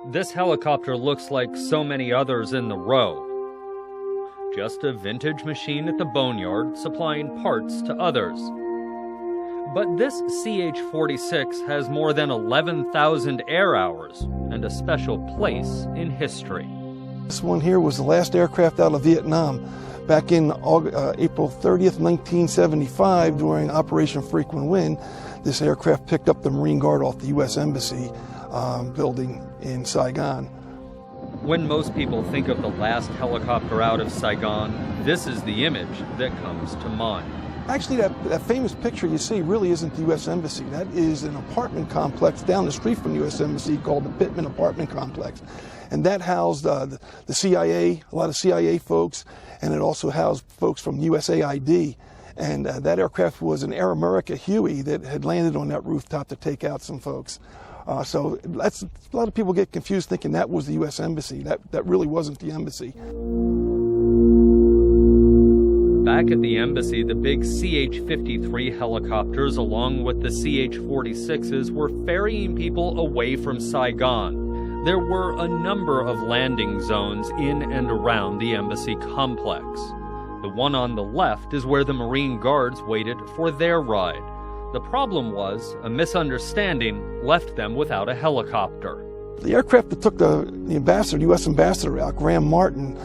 This helicopter looks like so many others in the row. Just a vintage machine at the Boneyard supplying parts to others. But this CH-46 has more than 11,000 air hours and a special place in history. This one here was the last aircraft out of Vietnam. Back in April 30th, 1975, during Operation Frequent Wind, this aircraft picked up the Marine Guard off the U.S. Embassy building in Saigon. When most people think of the last helicopter out of Saigon, this is the image that comes to mind. Actually, that famous picture you see really isn't the U.S. Embassy. That is an apartment complex down the street from the U.S. Embassy called the Pittman Apartment Complex. And that housed the CIA, a lot of CIA folks, and it also housed folks from USAID. And that aircraft was an Air America Huey that had landed on that rooftop to take out some folks. So a lot of people get confused thinking that was the U.S. Embassy. That really wasn't the embassy. Back at the embassy, the big CH-53 helicopters, along with the CH-46s, were ferrying people away from Saigon. There were a number of landing zones in and around the embassy complex. The one on the left is where the Marine Guards waited for their ride. The problem was, a misunderstanding left them without a helicopter. The aircraft that took the ambassador, U.S. ambassador out, Graham Martin,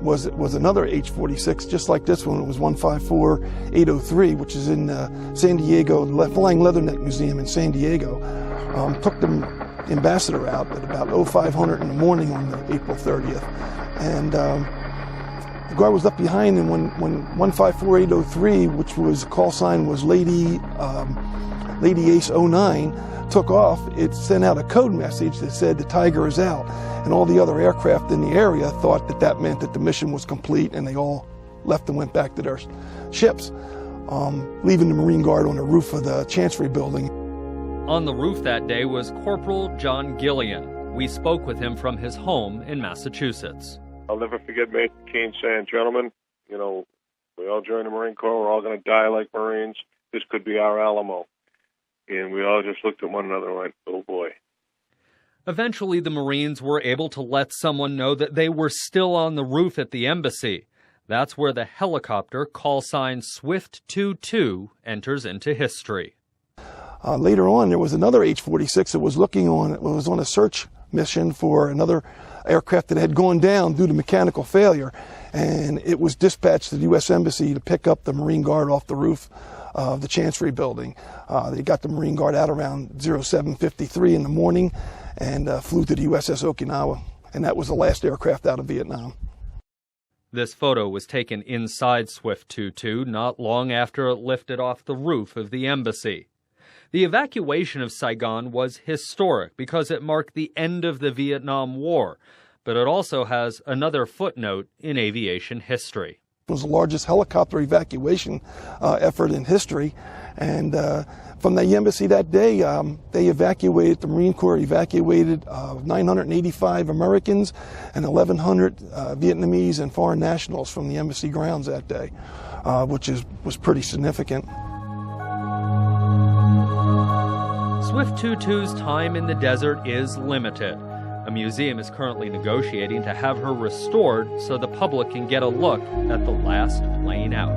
was another H-46, just like this one. It was 154803, which is in San Diego, the Flying Leatherneck Museum in San Diego. Took the ambassador out at about 0500 in the morning on April 30th. And the guard was up behind, and when 154803, which was call sign was Lady Ace 09, took off, it sent out a code message that said the Tiger is out. And all the other aircraft in the area thought that meant that the mission was complete, and they all left and went back to their ships, leaving the Marine Guard on the roof of the Chancery building. On the roof that day was Corporal John Gillian. We spoke with him from his home in Massachusetts. I'll never forget Major Keane saying, "Gentlemen, we all joined the Marine Corps, we're all going to die like Marines. This could be our Alamo." And we all just looked at one another and went, "Oh boy." Eventually, the Marines were able to let someone know that they were still on the roof at the embassy. That's where the helicopter, call sign Swift-22, enters into history. Later on, there was another H-46 that was on a search mission for another aircraft that had gone down due to mechanical failure, and it was dispatched to the U.S. Embassy to pick up the Marine Guard off the roof of the Chancery building. They got the Marine Guard out around 07:53 in the morning and flew to the USS Okinawa, and that was the last aircraft out of Vietnam. This photo was taken inside Swift-22 not long after it lifted off the roof of the embassy. The evacuation of Saigon was historic because it marked the end of the Vietnam War, but it also has another footnote in aviation history. It was the largest helicopter evacuation effort in history, and from the embassy that day, the Marine Corps evacuated 985 Americans and 1,100 Vietnamese and foreign nationals from the embassy grounds that day, which was pretty significant. Swift-22's time in the desert is limited. A museum is currently negotiating to have her restored so the public can get a look at the last plane out.